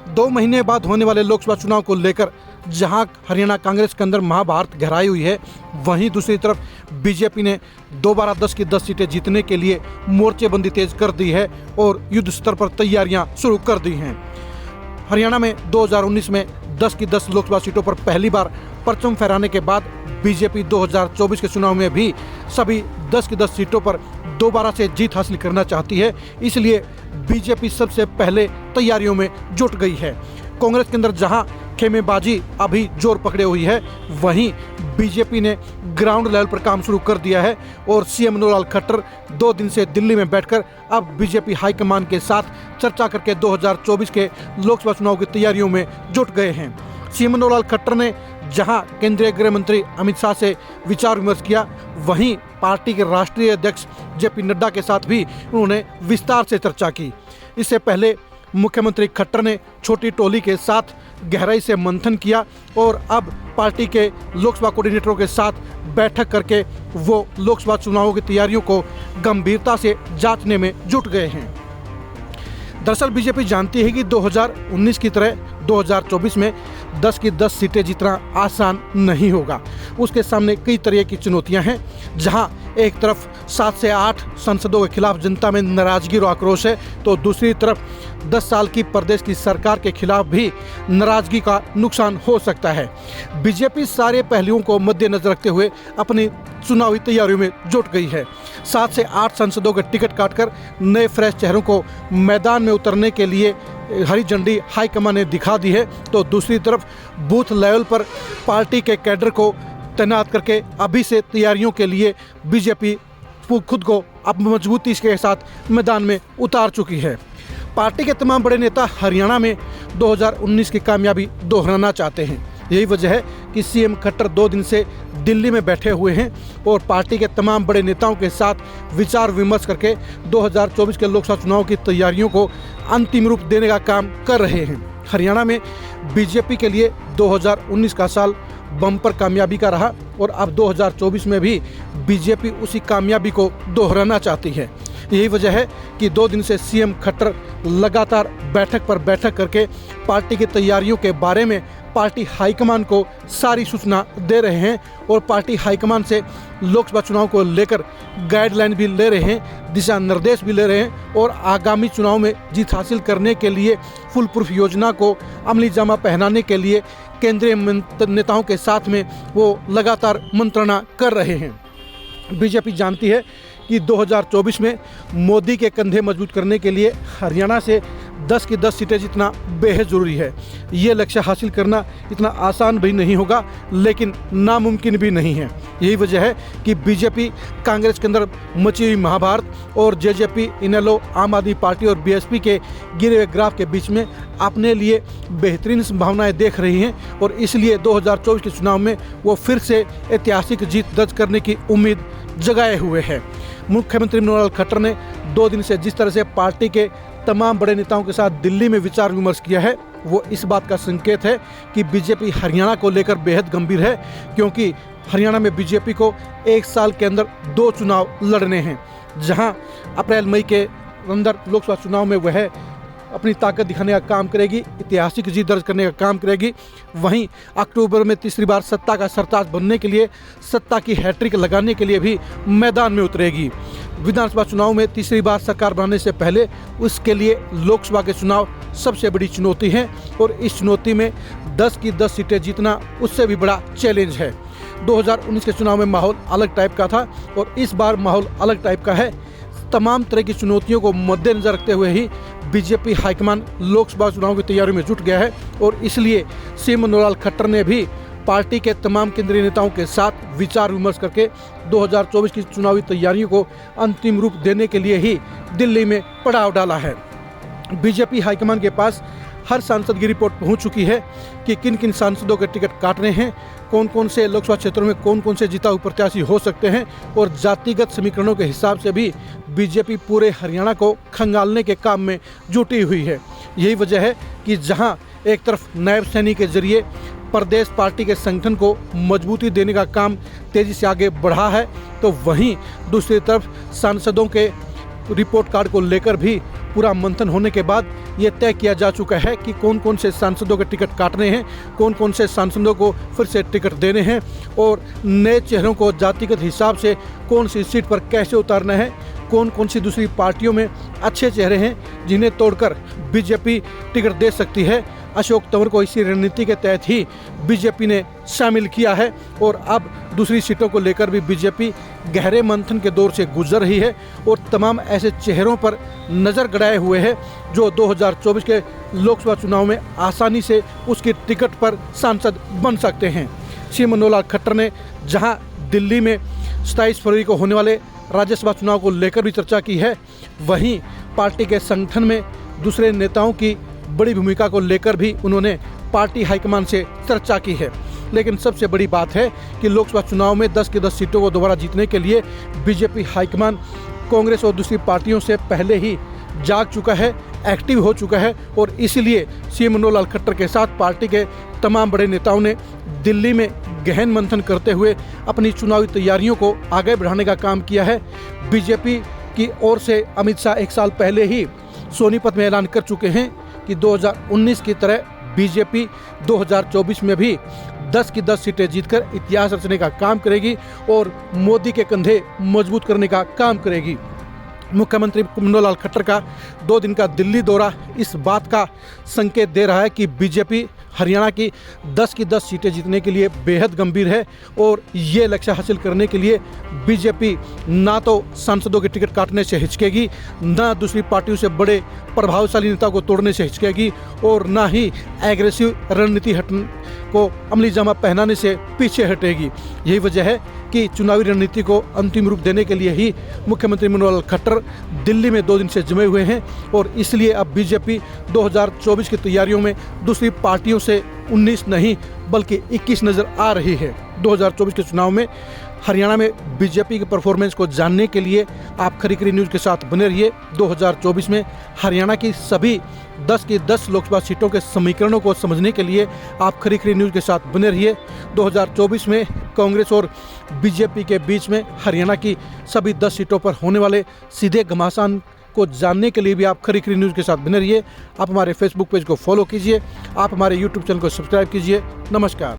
2 महीने बाद होने वाले लोकसभा चुनाव को लेकर जहां हरियाणा कांग्रेस के अंदर महाभारत गहराई हुई है, वहीं दूसरी तरफ बीजेपी ने दोबारा 10 की 10 सीटें जीतने के लिए मोर्चेबंदी तेज कर दी है और युद्ध स्तर पर तैयारियां शुरू कर दी हैं। हरियाणा में 2019 में 10 की 10 लोकसभा सीटों पर पहली बार परचम फहराने के बाद बीजेपी 2024 के चुनाव में भी सभी 10 की 10 सीटों पर दोबारा से जीत हासिल करना चाहती है। इसलिए बीजेपी सबसे पहले तैयारियों में जुट गई है। कांग्रेस के अंदर जहां खेमेबाजी अभी जोर पकड़े हुई है, वहीं बीजेपी ने ग्राउंड लेवल पर काम शुरू कर दिया है और सीएम मनोहर लाल खट्टर 2 दिन से दिल्ली में बैठकर अब बीजेपी हाईकमान के साथ चर्चा करके 2024 के लोकसभा चुनाव की तैयारियों में जुट गए हैं। सीएम मनोहर लाल खट्टर ने जहां केंद्रीय गृह मंत्री अमित शाह से विचार विमर्श किया, वहीं पार्टी के राष्ट्रीय अध्यक्ष जेपी नड्डा के साथ भी उन्होंने विस्तार से चर्चा की। इससे पहले मुख्यमंत्री खट्टर ने छोटी टोली के साथ गहराई से मंथन किया और अब पार्टी के लोकसभा कोऑर्डिनेटरों के साथ बैठक करके वो लोकसभा चुनावों की तैयारियों को गंभीरता से जांचने में जुट गए हैं। दरअसल बीजेपी जानती है कि 2019 की तरह 2024 में 10 की 10 सीटें जीतना आसान नहीं होगा। उसके सामने कई तरह की चुनौतियां हैं। जहां एक तरफ 7 से 8 सांसदों के खिलाफ जनता में नाराजगी और आक्रोश है, तो दूसरी तरफ 10 साल की प्रदेश की सरकार के खिलाफ भी नाराजगी का नुकसान हो सकता है। बीजेपी सारे पहलुओं को मद्देनजर रखते हुए अपनी चुनावी तैयारियों में जुट गई है। 7 से 8 सांसदों के टिकट काटकर नए फ्रेश चेहरों को मैदान में उतरने के लिए हरी झंडी हाईकमान ने दिखा दी है, तो दूसरी तरफ बूथ लेवल पर पार्टी के कैडर को तैनात करके अभी से तैयारियों के लिए बीजेपी खुद को अब मजबूती के साथ मैदान में उतार चुकी है। पार्टी के तमाम बड़े नेता हरियाणा में 2019 की कामयाबी दोहराना चाहते हैं। यही वजह है कि सीएम खट्टर 2 दिन से दिल्ली में बैठे हुए हैं और पार्टी के तमाम बड़े नेताओं के साथ विचार विमर्श करके 2024 के लोकसभा चुनाव की तैयारियों को अंतिम रूप देने का काम कर रहे हैं। हरियाणा में बीजेपी के लिए 2019 का साल बम्पर कामयाबी का रहा और अब 2024 में भी बीजेपी उसी कामयाबी को दोहराना चाहती है। यही वजह है कि 2 दिन से सीएम खट्टर लगातार बैठक पर बैठक करके पार्टी की तैयारियों के बारे में पार्टी हाईकमान को सारी सूचना दे रहे हैं और पार्टी हाईकमान से लोकसभा चुनाव को लेकर गाइडलाइन भी ले रहे हैं, दिशा निर्देश भी ले रहे हैं और आगामी चुनाव में जीत हासिल करने के लिए फुल प्रूफ योजना को अमली जामा पहनाने के लिए केंद्रीय नेताओं के साथ में वो लगातार मंत्रणा कर रहे हैं। बीजेपी जानती है कि 2024 में मोदी के कंधे मजबूत करने के लिए हरियाणा से 10 की 10 सीटें जीतना बेहद ज़रूरी है। ये लक्ष्य हासिल करना इतना आसान भी नहीं होगा, लेकिन नामुमकिन भी नहीं है। यही वजह है कि बीजेपी कांग्रेस के अंदर मची हुई महाभारत और जेजेपी, इनेलो, आम आदमी पार्टी और बीएसपी के गिरे हुए ग्राफ के बीच में अपने लिए बेहतरीन संभावनाएं देख रही हैं और इसलिए 2024 के चुनाव में वो फिर से ऐतिहासिक जीत दर्ज करने की उम्मीद जगाए हुए हैं। मुख्यमंत्री मनोहर लाल खट्टर ने 2 दिन से जिस तरह से पार्टी के तमाम बड़े नेताओं के साथ दिल्ली में विचार विमर्श किया है, वो इस बात का संकेत है कि बीजेपी हरियाणा को लेकर बेहद गंभीर है, क्योंकि हरियाणा में बीजेपी को 1 साल के अंदर 2 चुनाव लड़ने हैं। जहां अप्रैल मई के अंदर लोकसभा चुनाव में वह अपनी ताकत दिखाने का काम करेगी, ऐतिहासिक जीत दर्ज करने का काम करेगी, वहीं अक्टूबर में तीसरी बार सत्ता का सरताज बनने के लिए, सत्ता की हैट्रिक लगाने के लिए भी मैदान में उतरेगी। विधानसभा चुनाव में तीसरी बार सरकार बनाने से पहले उसके लिए लोकसभा के चुनाव सबसे बड़ी चुनौती है और इस चुनौती में 10 की 10 सीटें जीतना उससे भी बड़ा चैलेंज है। 2019 के चुनाव में माहौल अलग टाइप का था और इस बार माहौल अलग टाइप का है। तमाम तरह की चुनौतियों को मद्देनजर रखते हुए ही बीजेपी हाईकमान लोकसभा चुनाव की तैयारियों में जुट गया है और इसलिए सीएम मनोहर लाल खट्टर ने भी पार्टी के तमाम केंद्रीय नेताओं के साथ विचार विमर्श करके 2024 की चुनावी तैयारियों को अंतिम रूप देने के लिए ही दिल्ली में पड़ाव डाला है। बीजेपी हाईकमान के पास हर सांसद की रिपोर्ट पहुंच चुकी है कि किन किन सांसदों के टिकट काटने हैं, कौन कौन से लोकसभा क्षेत्रों में कौन कौन से जिताऊ प्रत्याशी हो सकते हैं और जातिगत समीकरणों के हिसाब से भी बीजेपी पूरे हरियाणा को खंगालने के काम में जुटी हुई है। यही वजह है कि जहां एक तरफ नायब सैनी के जरिए प्रदेश पार्टी के संगठन को मजबूती देने का काम तेजी से आगे बढ़ा है, तो वहीं दूसरी तरफ सांसदों के रिपोर्ट कार्ड को लेकर भी पूरा मंथन होने के बाद ये तय किया जा चुका है कि कौन कौन से सांसदों के टिकट काटने हैं, कौन कौन से सांसदों को फिर से टिकट देने हैं और नए चेहरों को जातिगत हिसाब से कौन सी सीट पर कैसे उतारना है, कौन कौन सी दूसरी पार्टियों में अच्छे चेहरे हैं जिन्हें तोड़कर बीजेपी टिकट दे सकती है। अशोक तंवर को इसी रणनीति के तहत ही बीजेपी ने शामिल किया है और अब दूसरी सीटों को लेकर भी बीजेपी गहरे मंथन के दौर से गुजर रही है और तमाम ऐसे चेहरों पर नज़र गड़ाए हुए है जो 2024 के लोकसभा चुनाव में आसानी से उसकी टिकट पर सांसद बन सकते हैं। श्री मनोहर लाल खट्टर ने जहां दिल्ली में 27 फरवरी को होने वाले राज्यसभा चुनाव को लेकर भी चर्चा की है, वहीं पार्टी के संगठन में दूसरे नेताओं की बड़ी भूमिका को लेकर भी उन्होंने पार्टी हाईकमान से चर्चा की है। लेकिन सबसे बड़ी बात है कि लोकसभा चुनाव में 10 की 10 सीटों को दोबारा जीतने के लिए बीजेपी हाईकमान कांग्रेस और दूसरी पार्टियों से पहले ही जाग चुका है, एक्टिव हो चुका है और इसीलिए श्री मनोहर लाल खट्टर के साथ पार्टी के तमाम बड़े नेताओं ने दिल्ली में गहन मंथन करते हुए अपनी चुनावी तैयारियों को आगे बढ़ाने का काम किया है। बीजेपी की ओर से अमित शाह एक साल पहले ही सोनीपत में ऐलान कर चुके हैं कि 2019 की तरह बीजेपी 2024 में भी 10 की 10 सीटें जीतकर इतिहास रचने का काम करेगी और मोदी के कंधे मजबूत करने का काम करेगी। मुख्यमंत्री मनोहर लाल खट्टर का 2 दिन का दिल्ली दौरा इस बात का संकेत दे रहा है कि बीजेपी हरियाणा की 10 की 10 सीटें जीतने के लिए बेहद गंभीर है और ये लक्ष्य हासिल करने के लिए बीजेपी ना तो सांसदों के टिकट काटने से हिचकेगी, ना दूसरी पार्टियों से बड़े प्रभावशाली नेता को तोड़ने से हिचकेगी और ना ही एग्रेसिव रणनीति को अमली जामा पहनाने से पीछे हटेगी। यही वजह है कि चुनावी रणनीति को अंतिम रूप देने के लिए ही मुख्यमंत्री मनोहर लाल खट्टर दिल्ली में 2 दिन से जमे हुए हैं और इसलिए अब बीजेपी 2024 की तैयारियों में दूसरी पार्टियों से 19 नहीं बल्कि 21 नजर आ रही है। 2024 के चुनाव में हरियाणा में बीजेपी की परफॉर्मेंस को जानने के लिए आप खरी खरी न्यूज़ के साथ बने रहिए। 2024 में हरियाणा की सभी 10 की 10 लोकसभा सीटों के समीकरणों को समझने के लिए आप खरी खरी न्यूज़ के साथ बने रहिए। 2024 में कांग्रेस और बीजेपी के बीच में हरियाणा की सभी 10 सीटों पर होने वाले सीधे घमासान को जानने के लिए भी आप खरी खरी न्यूज़ के साथ बने रहिए। आप हमारे फेसबुक पेज को फॉलो कीजिए, आप हमारे यूट्यूब चैनल को सब्सक्राइब कीजिए। नमस्कार।